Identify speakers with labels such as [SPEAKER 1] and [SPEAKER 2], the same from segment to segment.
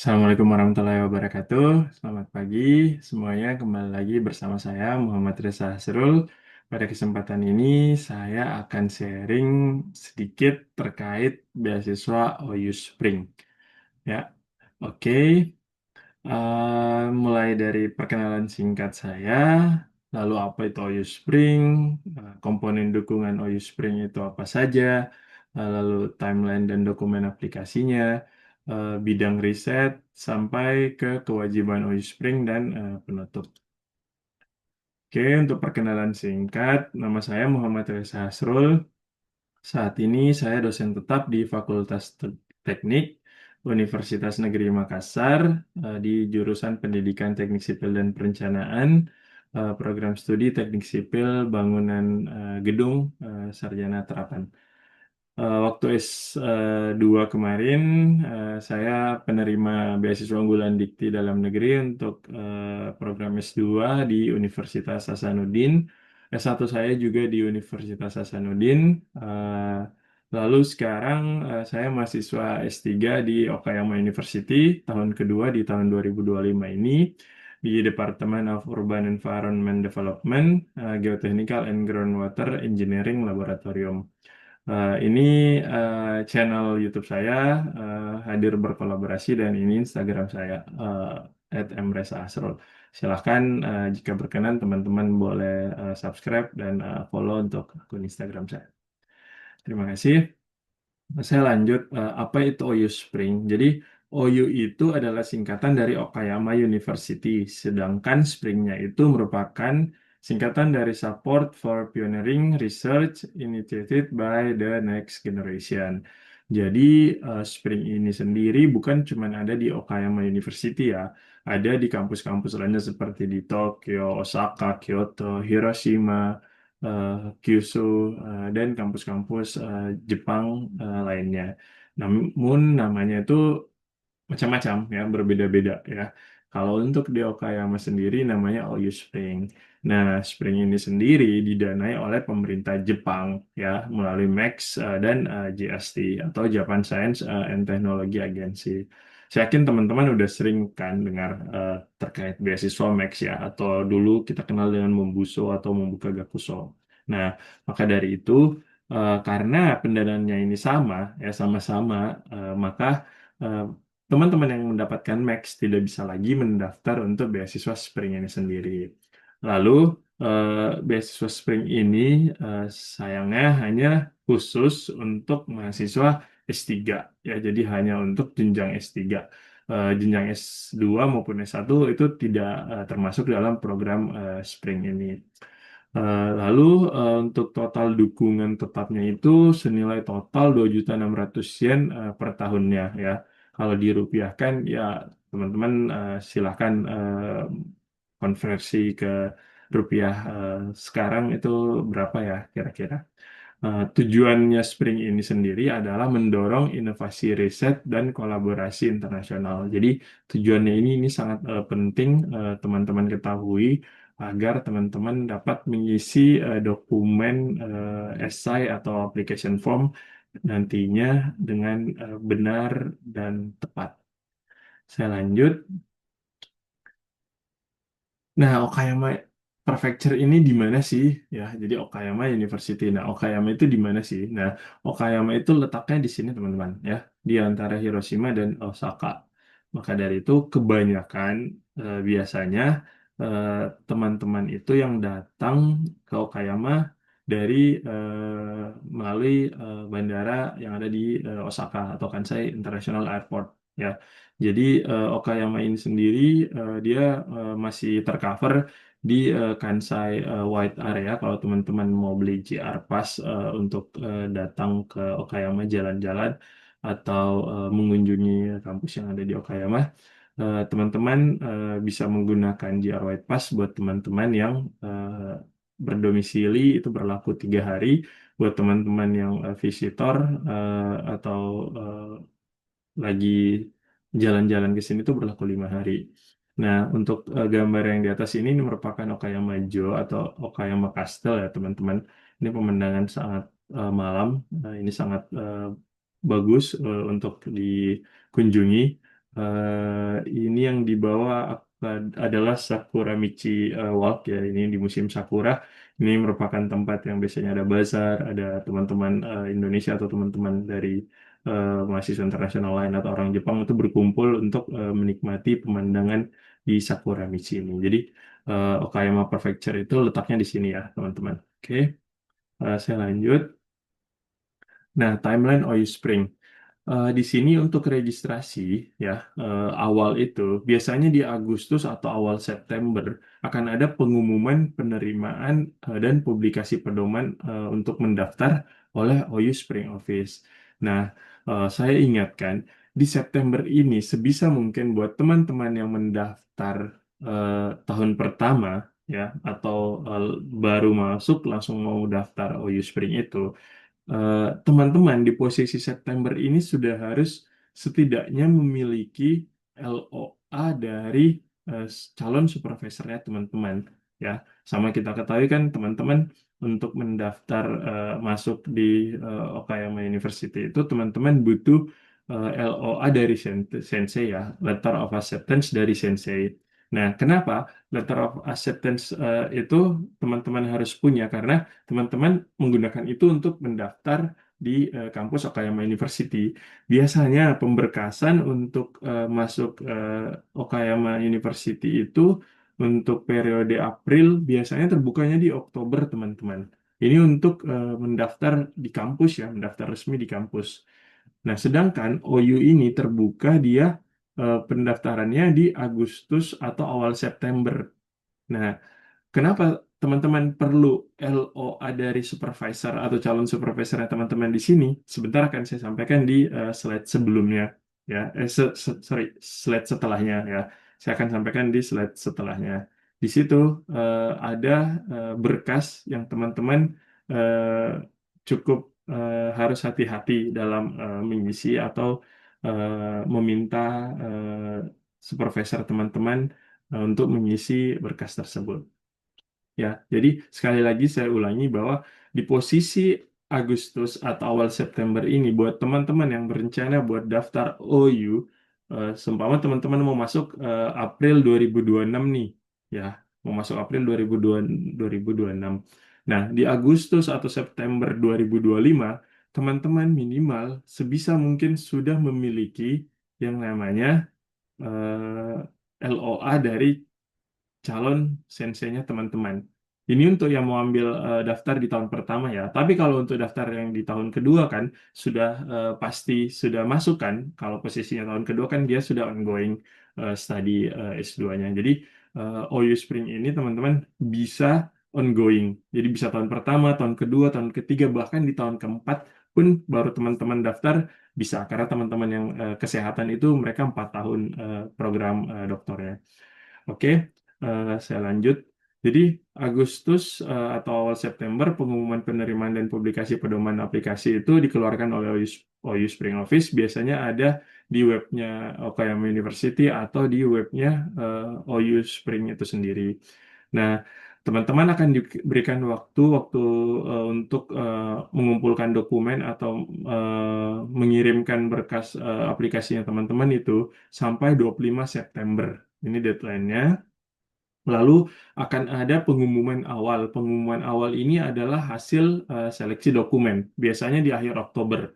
[SPEAKER 1] Assalamualaikum warahmatullahi wabarakatuh. Selamat pagi semuanya. Kembali lagi bersama saya Muhammad Reza Hasrul. Pada kesempatan ini saya akan sharing sedikit terkait beasiswa OU Spring. Ya, oke. Mulai dari perkenalan singkat saya, lalu apa itu OU Spring, komponen dukungan OU Spring itu apa saja, lalu timeline dan dokumen aplikasinya, bidang riset, sampai ke kewajiban OU Spring dan penutup. Oke, untuk perkenalan singkat, nama saya Muhammad Reza Hasrul. Saat ini saya dosen tetap di Fakultas Teknik Universitas Negeri Makassar di jurusan Pendidikan Teknik Sipil dan Perencanaan, program studi Teknik Sipil Bangunan Gedung Sarjana Terapan. Waktu S2 kemarin, saya penerima beasiswa unggulan Dikti Dalam Negeri untuk program S2 di Universitas Hasanuddin. S1 saya juga di Universitas Hasanuddin. Eh, Lalu sekarang saya mahasiswa S3 di Okayama University tahun kedua di tahun 2025 ini di Departemen of Urban Environment Development, Geotechnical and Groundwater Engineering Laboratorium. Ini channel YouTube saya hadir berkolaborasi dan ini Instagram saya @mresa_asrul. Silahkan jika berkenan teman-teman boleh subscribe dan follow untuk akun Instagram saya. Terima kasih. Saya lanjut, apa itu OU Spring? Jadi, OU itu adalah singkatan dari Okayama University, sedangkan Spring-nya itu merupakan singkatan dari Support for Pioneering Research Initiated by the Next Generation. Jadi, Spring ini sendiri bukan cuma ada di Okayama University ya, ada di kampus-kampus lainnya seperti di Tokyo, Osaka, Kyoto, Hiroshima, eh, Kyushu, dan kampus-kampus Jepang lainnya. Namun namanya itu macam-macam ya, berbeda-beda ya. Kalau untuk di Okayama sendiri namanya OU Spring. Nah, Spring ini sendiri didanai oleh pemerintah Jepang ya melalui MAX dan JST atau Japan Science and Technology Agency. Saya yakin teman-teman udah sering kan dengar terkait beasiswa MAX ya, atau dulu kita kenal dengan Mombuso atau Membuka Gakuso. Nah, maka dari itu karena pendanaannya ini sama ya sama-sama, maka eh, teman-teman yang mendapatkan Max tidak bisa lagi mendaftar untuk beasiswa Spring ini sendiri. Lalu beasiswa Spring ini sayangnya hanya khusus untuk mahasiswa S3 ya, jadi hanya untuk jenjang S3. Jenjang S2 maupun S1 itu tidak termasuk dalam program Spring ini. Lalu untuk total dukungan tetapnya itu senilai total 2.600.000 yen per tahunnya ya. Kalau dirupiahkan ya teman-teman silahkan konversi ke rupiah sekarang itu berapa ya kira-kira. Tujuannya Spring ini sendiri adalah mendorong inovasi riset dan kolaborasi internasional. Jadi tujuannya ini sangat penting teman-teman ketahui agar teman-teman dapat mengisi dokumen esai atau application form nantinya dengan benar dan tepat. Saya lanjut. Nah, Okayama Prefecture ini di mana sih? Ya, jadi Okayama University. Nah, Okayama itu di mana sih? Nah, Okayama itu letaknya di sini, teman-teman, ya, di antara Hiroshima dan Osaka. Maka dari itu, kebanyakan biasanya eh, teman-teman itu yang datang ke Okayama dari melalui bandara yang ada di Osaka atau Kansai International Airport. Ya, jadi Okayama ini sendiri dia masih tercover di Kansai Wide Area. Kalau teman-teman mau beli JR Pass untuk datang ke Okayama jalan-jalan atau mengunjungi kampus yang ada di Okayama, teman-teman bisa menggunakan JR Wide Pass buat teman-teman yang berdomisili itu berlaku 3 hari. Buat teman-teman yang visitor atau lagi jalan-jalan ke sini tuh berlaku 5 hari. Nah, untuk gambar yang di atas ini merupakan Okayama Jo atau Okayama Castle ya teman-teman. Ini pemandangan sangat malam. Ini sangat bagus untuk dikunjungi. Ini yang dibawa adalah Sakura Michi Walk ya. Ini di musim sakura. Ini merupakan tempat yang biasanya ada bazar, ada teman-teman Indonesia atau teman-teman dari mahasiswa internasional lain atau orang Jepang itu berkumpul untuk menikmati pemandangan di Sakura Michi ini. Jadi Okayama Prefecture itu letaknya di sini ya, teman-teman. Oke, saya lanjut. Nah, timeline Oyu Spring. Di sini untuk registrasi ya awal itu biasanya di Agustus atau awal September akan ada pengumuman penerimaan dan publikasi pedoman untuk mendaftar oleh OU Spring Office. Nah, saya ingatkan di September ini sebisa mungkin buat teman-teman yang mendaftar tahun pertama ya atau baru masuk langsung mau daftar OU Spring itu teman-teman di posisi September ini sudah harus setidaknya memiliki LOA dari calon supervisornya teman-teman ya. Sama kita ketahui kan teman-teman untuk mendaftar masuk di Okayama University itu teman-teman butuh LOA dari sensei ya, Letter of Acceptance dari sensei. Nah, kenapa Letter of Acceptance itu teman-teman harus punya? Karena teman-teman menggunakan itu untuk mendaftar di kampus Okayama University. Biasanya pemberkasan untuk masuk Okayama University itu untuk periode April biasanya terbukanya di Oktober, teman-teman. Ini untuk mendaftar di kampus ya, mendaftar resmi di kampus. Nah, sedangkan OU ini terbuka dia pendaftarannya di Agustus atau awal September. Nah, kenapa teman-teman perlu LOA dari supervisor atau calon supervisornya teman-teman di sini? Sebentar akan saya sampaikan di slide sebelumnya, ya. Sorry, slide setelahnya ya. Saya akan sampaikan di slide setelahnya. Di situ ada berkas yang teman-teman cukup harus hati-hati dalam mengisi atau meminta supervisor teman-teman untuk mengisi berkas tersebut. Ya, jadi sekali lagi saya ulangi bahwa di posisi Agustus atau awal September ini buat teman-teman yang berencana buat daftar OU, seumpama teman-teman mau masuk April 2026 nih, ya, mau masuk April 2026. Nah, di Agustus atau September 2025, teman-teman minimal sebisa mungkin sudah memiliki yang namanya LOA dari calon senseinya teman-teman. Ini untuk yang mau ambil daftar di tahun pertama ya. Tapi kalau untuk daftar yang di tahun kedua kan sudah pasti sudah masuk kan. Kalau posisinya tahun kedua kan dia sudah ongoing study S2-nya. Jadi OU Spring ini teman-teman bisa ongoing. Jadi bisa tahun pertama, tahun kedua, tahun ketiga, bahkan di tahun keempat pun baru teman-teman daftar bisa. Karena teman-teman yang kesehatan itu mereka 4 tahun program doktornya. Oke, saya lanjut. Jadi Agustus atau awal September pengumuman penerimaan dan publikasi pedoman aplikasi itu dikeluarkan oleh OU Spring Office. Biasanya ada di webnya Okayama University atau di webnya OU Spring itu sendiri. Nah, teman-teman akan diberikan waktu untuk mengumpulkan dokumen atau mengirimkan berkas aplikasinya teman-teman itu sampai 25 September. Ini deadline-nya. Lalu akan ada pengumuman awal. Pengumuman awal ini adalah hasil seleksi dokumen. Biasanya di akhir Oktober.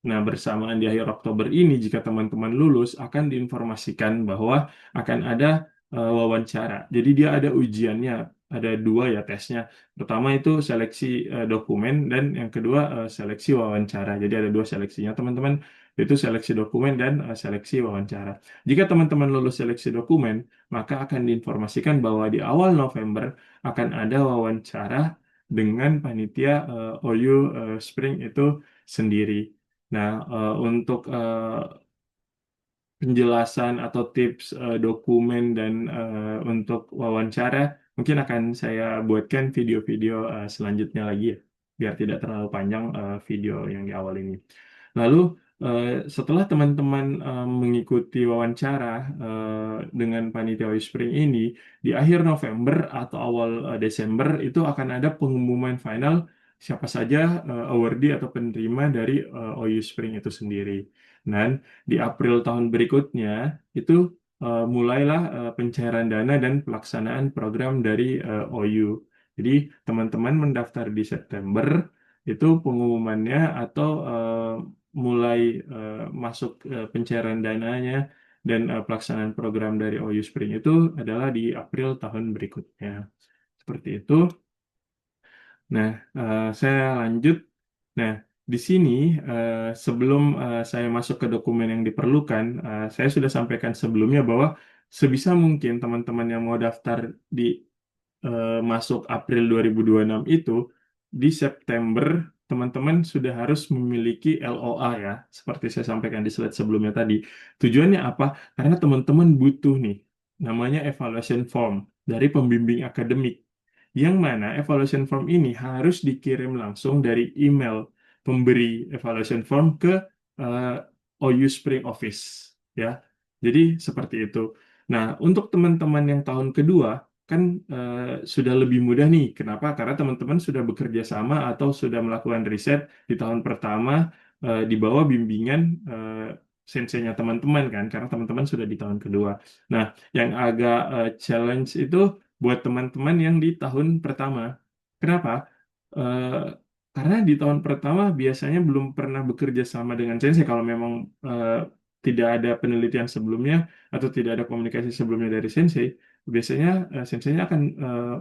[SPEAKER 1] Nah, bersamaan di akhir Oktober ini, jika teman-teman lulus, akan diinformasikan bahwa akan ada wawancara. Jadi dia ada ujiannya, ada dua ya tesnya. Pertama itu seleksi dokumen dan yang kedua seleksi wawancara. Jadi ada dua seleksinya, teman-teman. Itu seleksi dokumen dan seleksi wawancara. Jika teman-teman lulus seleksi dokumen, maka akan diinformasikan bahwa di awal November akan ada wawancara dengan panitia OU Spring itu sendiri. Nah, untuk penjelasan atau tips dokumen dan untuk wawancara, mungkin akan saya buatkan video-video selanjutnya lagi ya, biar tidak terlalu panjang video yang di awal ini. Lalu setelah teman-teman mengikuti wawancara dengan panitia Whispering ini, di akhir November atau awal Desember itu akan ada pengumuman final siapa saja awardee atau penerima dari OU Spring itu sendiri. Dan di April tahun berikutnya itu mulailah pencairan dana dan pelaksanaan program dari OU. Jadi teman-teman mendaftar di September, itu pengumumannya atau mulai masuk pencairan dananya dan pelaksanaan program dari OU Spring itu adalah di April tahun berikutnya. Seperti itu. Nah, saya lanjut. Nah, di sini sebelum saya masuk ke dokumen yang diperlukan, saya sudah sampaikan sebelumnya bahwa sebisa mungkin teman-teman yang mau daftar di masuk April 2026 itu di September teman-teman sudah harus memiliki LOA ya, seperti saya sampaikan di slide sebelumnya tadi. Tujuannya apa? Karena teman-teman butuh nih namanya evaluation form dari pembimbing akademik. Yang mana evaluation form ini harus dikirim langsung dari email pemberi evaluation form ke eh, OU Spring Office ya. Jadi seperti itu. Nah, untuk teman-teman yang tahun kedua kan sudah lebih mudah nih. Kenapa? Karena teman-teman sudah bekerja sama atau sudah melakukan riset di tahun pertama di bawah bimbingan senseinya teman-teman kan, karena teman-teman sudah di tahun kedua. Nah, yang agak challenge itu buat teman-teman yang di tahun pertama. Kenapa? Eh, karena di tahun pertama biasanya belum pernah bekerja sama dengan sensei kalau memang tidak ada penelitian sebelumnya atau tidak ada komunikasi sebelumnya dari sensei. Biasanya senseinya akan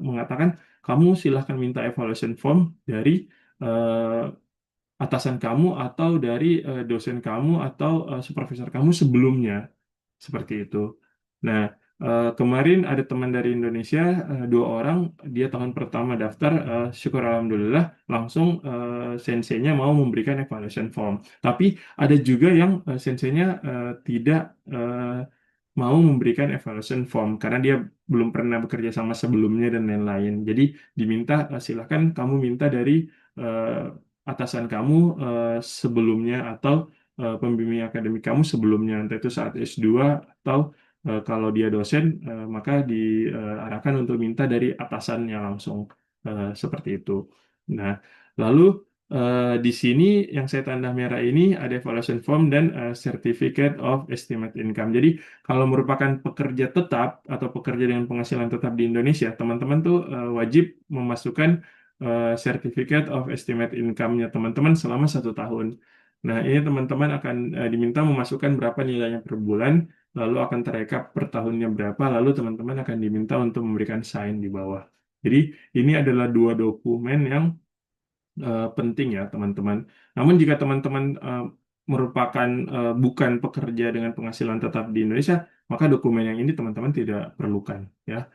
[SPEAKER 1] mengatakan kamu silahkan minta evaluation form dari atasan kamu atau dari dosen kamu atau supervisor kamu sebelumnya seperti itu. Nah, kemarin ada teman dari Indonesia, dua orang, dia tahun pertama daftar, syukur alhamdulillah, langsung senseinya mau memberikan evaluation form. Tapi ada juga yang senseinya tidak mau memberikan evaluation form karena dia belum pernah bekerja sama sebelumnya dan lain-lain. Jadi diminta, silakan kamu minta dari atasan kamu sebelumnya atau pembimbing akademik kamu sebelumnya, entah itu saat S2 atau kalau dia dosen, maka diarahkan untuk minta dari atasannya langsung, seperti itu. Nah, lalu di sini yang saya tanda merah ini ada evaluation form dan certificate of estimate income. Jadi kalau merupakan pekerja tetap atau pekerja dengan penghasilan tetap di Indonesia, teman-teman tuh wajib memasukkan certificate of estimate income-nya teman-teman selama 1 tahun. Nah, ini teman-teman akan diminta memasukkan berapa nilainya per bulan, lalu akan terekap per tahunnya berapa, lalu teman-teman akan diminta untuk memberikan sign di bawah. Jadi ini adalah dua dokumen yang penting ya teman-teman. Namun jika teman-teman merupakan bukan pekerja dengan penghasilan tetap di Indonesia, maka dokumen yang ini teman-teman tidak perlukan ya.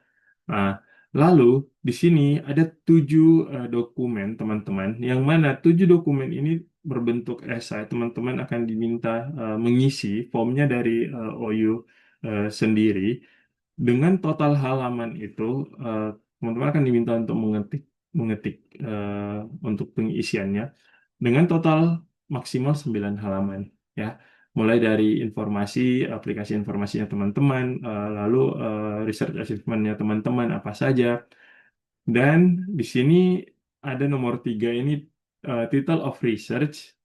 [SPEAKER 1] Nah, lalu di sini ada 7 dokumen teman-teman, yang mana 7 dokumen ini berbentuk esai. Teman-teman akan diminta mengisi formnya dari OU sendiri. Dengan total halaman itu, eh, teman-teman akan diminta untuk mengetik mengetik untuk pengisiannya dengan total maksimal 9 halaman ya. Mulai dari informasi aplikasi informasinya teman-teman, lalu research achievement-nya teman-teman apa saja, dan di sini ada nomor 3 ini title of research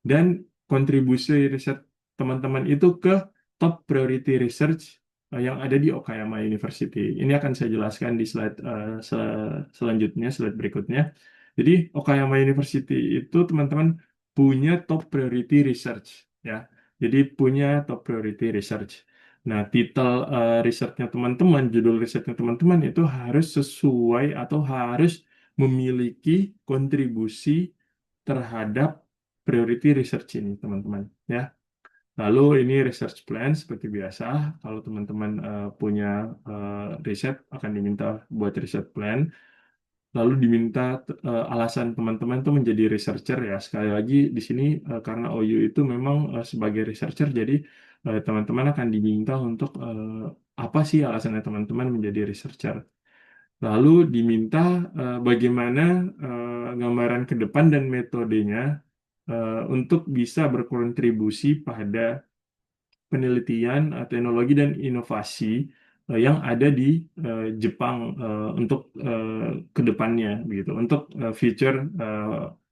[SPEAKER 1] dan kontribusi riset teman-teman itu ke top priority research yang ada di Okayama University. Ini akan saya jelaskan di slide selanjutnya, slide berikutnya. Jadi Okayama University itu teman-teman punya top priority research ya. Jadi punya top priority research. Nah, titel risetnya teman-teman, judul risetnya teman-teman itu harus sesuai atau harus memiliki kontribusi terhadap priority research ini, teman-teman. Ya, lalu ini research plan seperti biasa. Kalau teman-teman punya riset, akan diminta buat research plan. Lalu diminta alasan teman-teman tuh menjadi researcher ya. Sekali lagi di sini karena OU itu memang sebagai researcher, jadi teman-teman akan diminta untuk apa sih alasannya teman-teman menjadi researcher. Lalu diminta bagaimana gambaran ke depan dan metodenya untuk bisa berkontribusi pada penelitian, teknologi dan inovasi yang ada di Jepang untuk ke depannya begitu, untuk future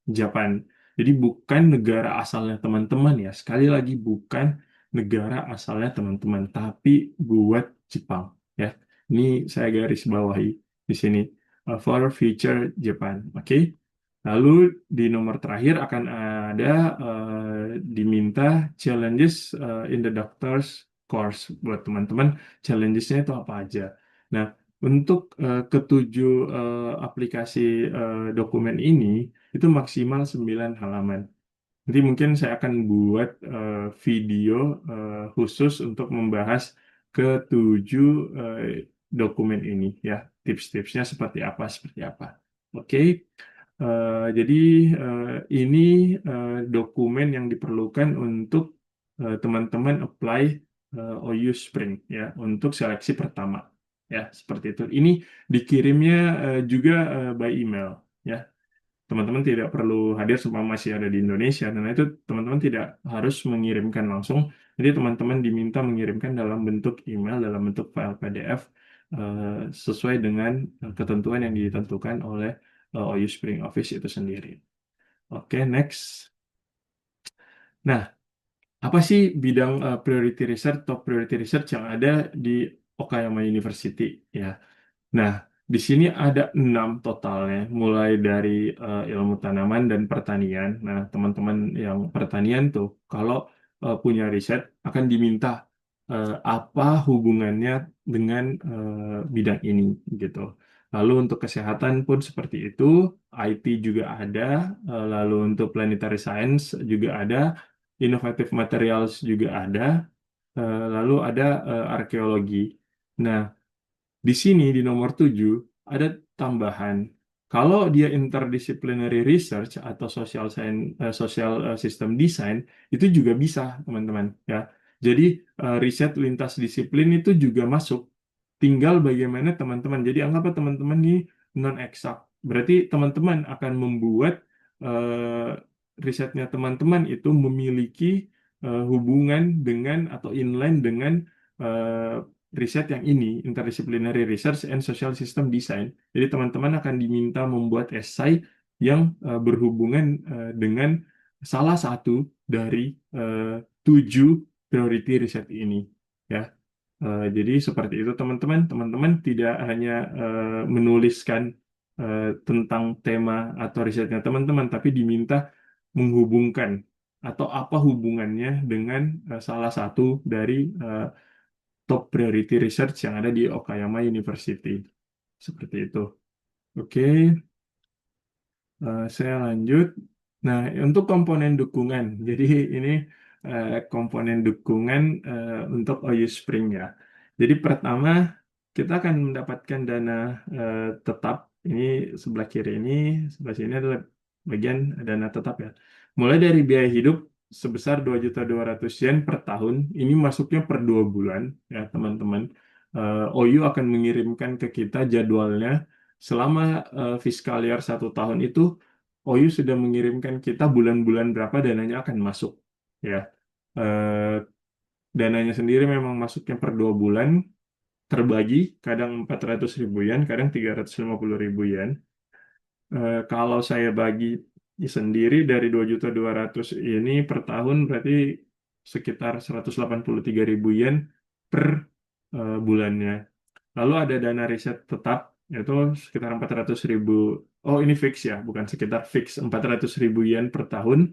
[SPEAKER 1] Japan. Jadi bukan negara asalnya teman-teman ya. Sekali lagi bukan negara asalnya teman-teman, tapi buat Jepang ya. Ini saya garis bawahi di sini. For future Japan, oke? Lalu di nomor terakhir akan ada diminta challenges in the doctor's course buat teman-teman. Challengesnya itu apa aja? Nah, untuk ketujuh aplikasi dokumen ini itu maksimal 9 halaman. Nanti mungkin saya akan buat video khusus untuk membahas ketujuh eh, dokumen ini ya. Tips-tipsnya seperti apa. Oke. Jadi ini dokumen yang diperlukan untuk teman-teman apply OU Spring ya untuk seleksi pertama ya seperti itu. Ini dikirimnya juga by email ya. Teman-teman tidak perlu hadir semua masih ada di Indonesia dan itu teman-teman tidak harus mengirimkan langsung. Jadi teman-teman diminta mengirimkan dalam bentuk email, dalam bentuk file PDF sesuai dengan ketentuan yang ditentukan oleh OU Spring Office itu sendiri. Oke, next. Nah, apa sih bidang priority research, top priority research yang ada di Okayama University ya? Nah, di sini ada 6 totalnya, mulai dari ilmu tanaman dan pertanian. Nah, teman-teman yang pertanian tuh, kalau punya riset akan diminta apa hubungannya dengan bidang ini, gitu. Lalu untuk kesehatan pun seperti itu, IT juga ada, lalu untuk planetary science juga ada, innovative materials juga ada, lalu ada arkeologi. Nah, di sini di nomor 7 ada tambahan. Kalau dia interdisciplinary research atau social system design itu juga bisa, teman-teman ya. Jadi riset lintas disiplin itu juga masuk. Tinggal bagaimana teman-teman. Jadi anggaplah teman-teman ini non eksak. Berarti teman-teman akan membuat risetnya teman-teman itu memiliki hubungan dengan atau inline dengan riset yang ini, interdisciplinary research and social system design. Jadi teman-teman akan diminta membuat esai yang berhubungan dengan salah satu dari eh, 7 priority riset ini. Ya, jadi seperti itu teman-teman. Teman-teman tidak hanya menuliskan tentang tema atau risetnya teman-teman, tapi diminta menghubungkan atau apa hubungannya dengan salah satu dari eh, top priority research yang ada di Okayama University. Seperti itu. Oke, saya lanjut. Nah, untuk komponen dukungan. Jadi ini komponen dukungan untuk OU Spring ya. Jadi pertama, kita akan mendapatkan dana tetap. Ini sebelah kiri ini, sebelah sini adalah bagian dana tetap ya. Mulai dari biaya hidup sebesar 2.200.000 yen per tahun. Ini masuknya per 2 bulan ya teman-teman. OU akan mengirimkan ke kita jadwalnya selama fiskal year 1 tahun itu. OU sudah mengirimkan kita bulan-bulan berapa dananya akan masuk ya. Eh, Dananya sendiri memang masuknya per 2 bulan, terbagi kadang 400.000 yen, kadang 350.000 yen. Kalau saya bagi sendiri dari 2.200.000 ini per tahun berarti sekitar 183.000 yen per bulannya. Lalu ada dana riset tetap yaitu sekitar 400.000. Oh, ini fix ya, bukan sekitar fix 400.000 yen per tahun.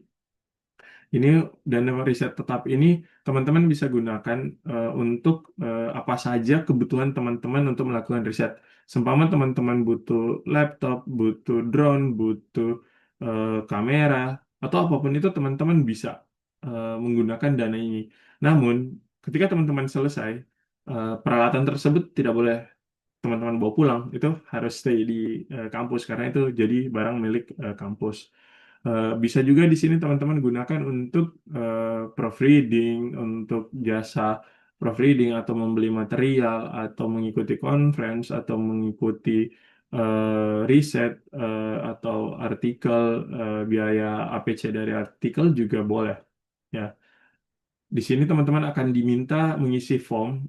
[SPEAKER 1] Ini dana riset tetap ini teman-teman bisa gunakan untuk apa saja kebutuhan teman-teman untuk melakukan riset. Seumpama teman-teman butuh laptop, butuh drone, butuh kamera, atau apapun itu teman-teman bisa menggunakan dana ini. Namun, ketika teman-teman selesai, peralatan tersebut tidak boleh teman-teman bawa pulang, itu harus stay di kampus karena itu jadi barang milik kampus. Bisa juga di sini teman-teman gunakan untuk proofreading, untuk jasa proofreading atau membeli material atau mengikuti conference atau mengikuti riset atau artikel, biaya APC dari artikel juga boleh. Ya, di sini teman-teman akan diminta mengisi form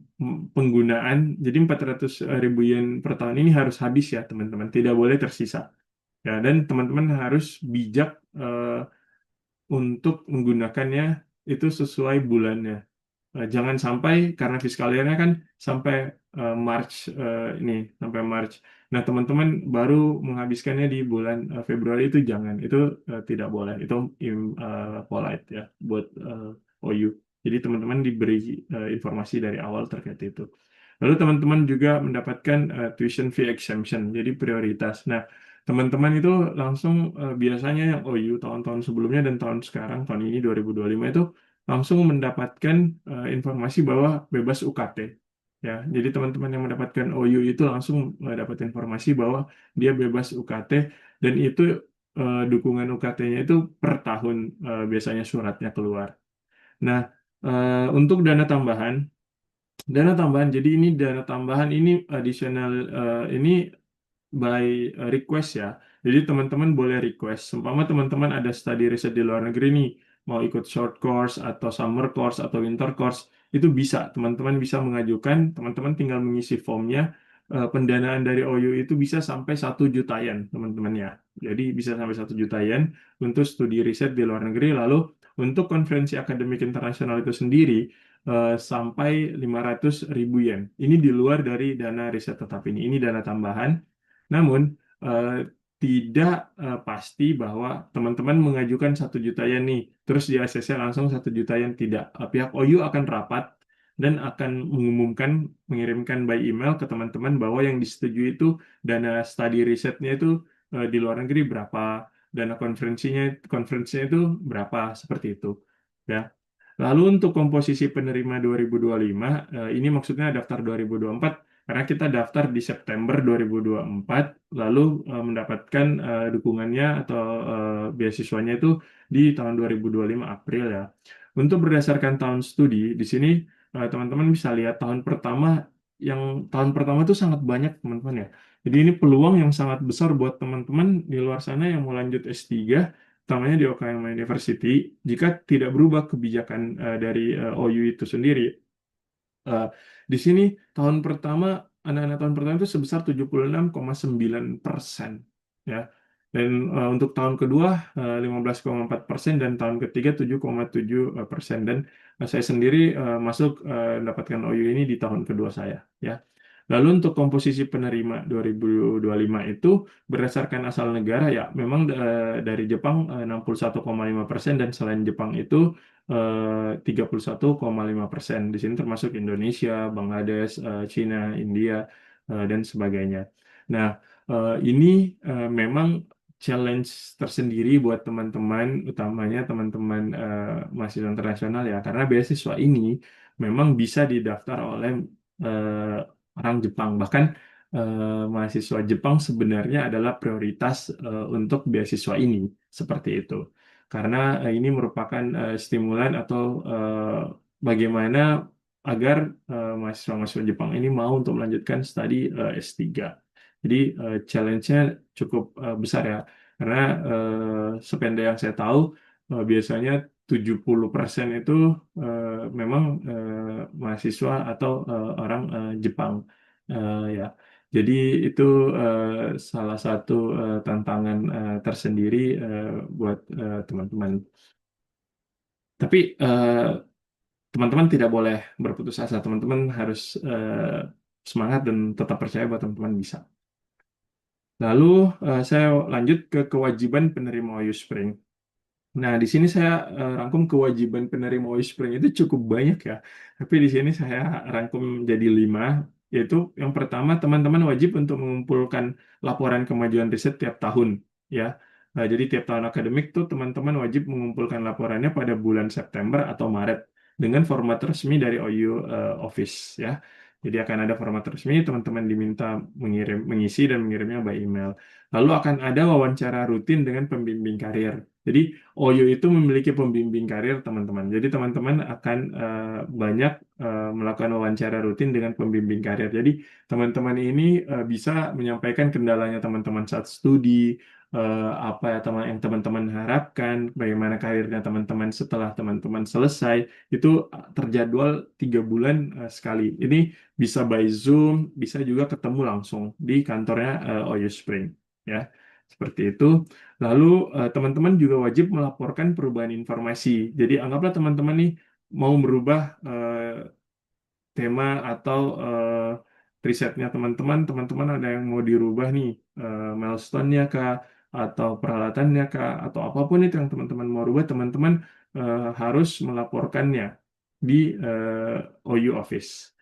[SPEAKER 1] penggunaan. Jadi 400.000 yen per tahun ini harus habis ya teman-teman, tidak boleh tersisa. Ya, dan teman-teman harus bijak untuk menggunakannya itu sesuai bulannya. Jangan sampai karena fiskal year-nya kan sampai March ini sampai March. Nah, teman-teman baru menghabiskannya di bulan Februari itu jangan. Itu tidak boleh. Itu polite ya buat OU. Jadi teman-teman diberi informasi dari awal terkait itu. Lalu teman-teman juga mendapatkan tuition fee exemption, jadi prioritas. Nah, teman-teman itu langsung biasanya yang OU tahun-tahun sebelumnya dan tahun sekarang, tahun ini 2025 itu langsung mendapatkan informasi bahwa bebas UKT. Ya, jadi teman-teman yang mendapatkan OU itu langsung dapat informasi bahwa dia bebas UKT dan itu dukungan UKT-nya itu per tahun biasanya suratnya keluar. Nah, untuk dana tambahan. Jadi ini dana tambahan ini additional ini by request ya. Jadi teman-teman boleh request. Seumpama teman-teman ada study riset di luar negeri nih, mau ikut short course atau summer course atau winter course, itu bisa. Teman-teman bisa mengajukan, teman-teman tinggal mengisi formnya. Pendanaan dari OU itu bisa sampai 1 juta yen, teman-teman ya. Jadi bisa sampai 1 juta yen untuk studi riset di luar negeri. Lalu untuk konferensi akademik internasional itu sendiri sampai 500 ribu yen. Ini di luar dari dana riset tetap ini. Ini dana tambahan. Namun, eh, tidak pasti bahwa teman-teman mengajukan 1 juta yen nih, terus di ACC langsung 1 juta yen. Tidak. Pihak OU akan rapat dan akan mengumumkan, mengirimkan by email ke teman-teman bahwa yang disetujui itu dana study risetnya itu di luar negeri berapa, dana konferensinya itu berapa, seperti itu. Ya. Lalu untuk komposisi penerima 2025, ini maksudnya daftar 2024, karena kita daftar di September 2024, lalu mendapatkan dukungannya atau beasiswanya itu di tahun 2025 April ya. Untuk berdasarkan tahun studi, di sini teman-teman bisa lihat tahun pertama itu sangat banyak teman-teman ya. Jadi ini peluang yang sangat besar buat teman-teman di luar sana yang mau lanjut S3, utamanya di Okayama University, jika tidak berubah kebijakan dari OU itu sendiri. Eh, di sini tahun pertama, anak-anak tahun pertama itu sebesar 76,9%, ya. Dan untuk tahun kedua 15,4% dan tahun ketiga 7,7%. Dan saya sendiri masuk mendapatkan OU ini di tahun kedua saya, ya. Lalu untuk komposisi penerima 2025 itu berdasarkan asal negara ya memang dari Jepang 61,5% dan selain Jepang itu 31,5%. Di sini termasuk Indonesia, Bangladesh, Cina, India, dan sebagainya. Nah, ini memang challenge tersendiri buat teman-teman, utamanya teman-teman mahasiswa internasional ya, karena beasiswa ini memang bisa didaftar oleh eh, orang Jepang. Bahkan mahasiswa Jepang sebenarnya adalah prioritas untuk beasiswa ini, seperti itu. Karena ini merupakan stimulan atau bagaimana agar mahasiswa-mahasiswa Jepang ini mau untuk melanjutkan studi S3. Jadi challenge-nya cukup besar ya, karena sependek yang saya tahu biasanya 70% itu memang mahasiswa atau orang Jepang. Ya, jadi itu salah satu tantangan tersendiri buat teman-teman. Tapi teman-teman tidak boleh berputus asa. Teman-teman harus semangat dan tetap percaya bahwa teman-teman bisa. Lalu saya lanjut ke kewajiban penerima OU Spring. Nah, di sini saya rangkum kewajiban penerima Spring itu cukup banyak ya. Tapi di sini saya rangkum jadi 5, yaitu yang pertama teman-teman wajib untuk mengumpulkan laporan kemajuan riset tiap tahun ya. Jadi tiap tahun akademik tuh teman-teman wajib mengumpulkan laporannya pada bulan September atau Maret dengan format resmi dari OU Office ya. Jadi akan ada format resmi, teman-teman diminta mengisi dan mengirimnya by email. Lalu akan ada wawancara rutin dengan pembimbing karir. Jadi OYO itu memiliki pembimbing karir teman-teman. Jadi teman-teman akan banyak melakukan wawancara rutin dengan pembimbing karir. Jadi teman-teman ini bisa menyampaikan kendalanya teman-teman saat studi, apa ya yang teman-teman harapkan, bagaimana karirnya teman-teman setelah teman-teman selesai. Itu terjadwal 3 bulan sekali. Ini bisa by Zoom, bisa juga ketemu langsung di kantornya OYO Spring. Ya. Seperti itu. Lalu teman-teman juga wajib melaporkan perubahan informasi. Jadi anggaplah teman-teman nih mau merubah tema atau risetnya teman-teman, teman-teman ada yang mau dirubah nih, milestone-nya kah, atau peralatannya kah, atau apapun itu yang teman-teman mau rubah, teman-teman harus melaporkannya di OU Office.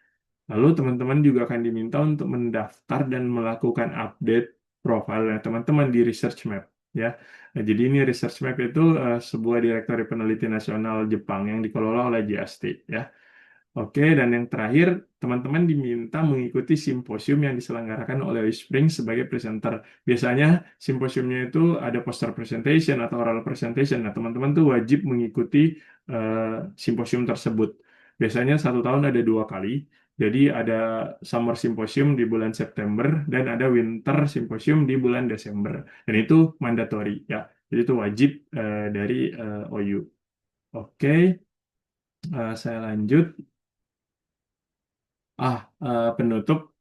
[SPEAKER 1] Lalu teman-teman juga akan diminta untuk mendaftar dan melakukan update profilnya teman-teman di Research Map. Ya, nah, jadi ini Research Map itu sebuah direktori peneliti nasional Jepang yang dikelola oleh JST. Ya, oke, dan yang terakhir, teman-teman diminta mengikuti simposium yang diselenggarakan oleh Spring sebagai presenter. Biasanya simposiumnya itu ada poster presentation atau oral presentation. Nah, teman-teman tuh wajib mengikuti eh, simposium tersebut. Biasanya satu tahun ada 2 kali. Jadi ada summer symposium di bulan September dan ada winter symposium di bulan Desember. Dan itu mandatory ya. Jadi itu wajib dari OU. Oke, saya lanjut. Penutup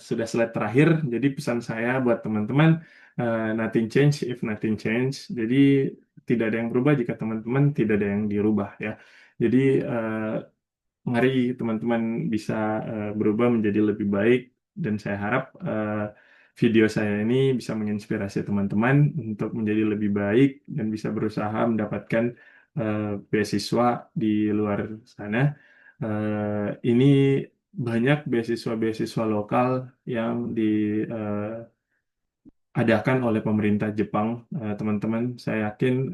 [SPEAKER 1] sudah slide terakhir. Jadi pesan saya buat teman-teman, nothing change if nothing change. Jadi tidak ada yang berubah jika teman-teman tidak ada yang dirubah ya. Jadi mari teman-teman bisa berubah menjadi lebih baik dan saya harap video saya ini bisa menginspirasi teman-teman untuk menjadi lebih baik dan bisa berusaha mendapatkan eh, beasiswa di luar sana. Ini banyak beasiswa-beasiswa lokal yang diadakan oleh pemerintah Jepang, teman-teman. Saya yakin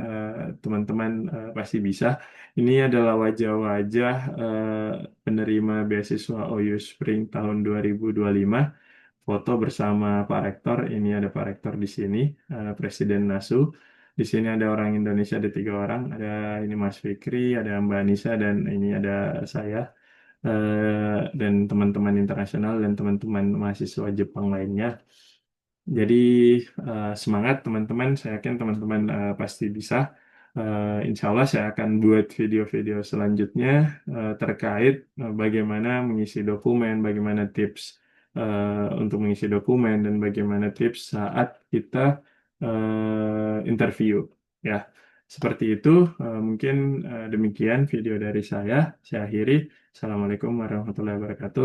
[SPEAKER 1] teman-teman pasti bisa. Ini adalah wajah-wajah penerima beasiswa OU Spring tahun 2025. Foto bersama Pak Rektor. Ini ada Pak Rektor di sini, Presiden NASU. Di sini ada orang Indonesia, ada 3 orang. Ada ini Mas Fikri, ada Mbak Anissa, dan ini ada saya dan teman-teman internasional dan teman-teman mahasiswa Jepang lainnya. Jadi semangat teman-teman, saya yakin teman-teman pasti bisa. Insya Allah saya akan buat video-video selanjutnya terkait bagaimana mengisi dokumen, bagaimana tips untuk mengisi dokumen, dan bagaimana tips saat kita interview. Ya, seperti itu. Mungkin demikian video dari saya. Saya akhiri. Assalamualaikum warahmatullahi wabarakatuh.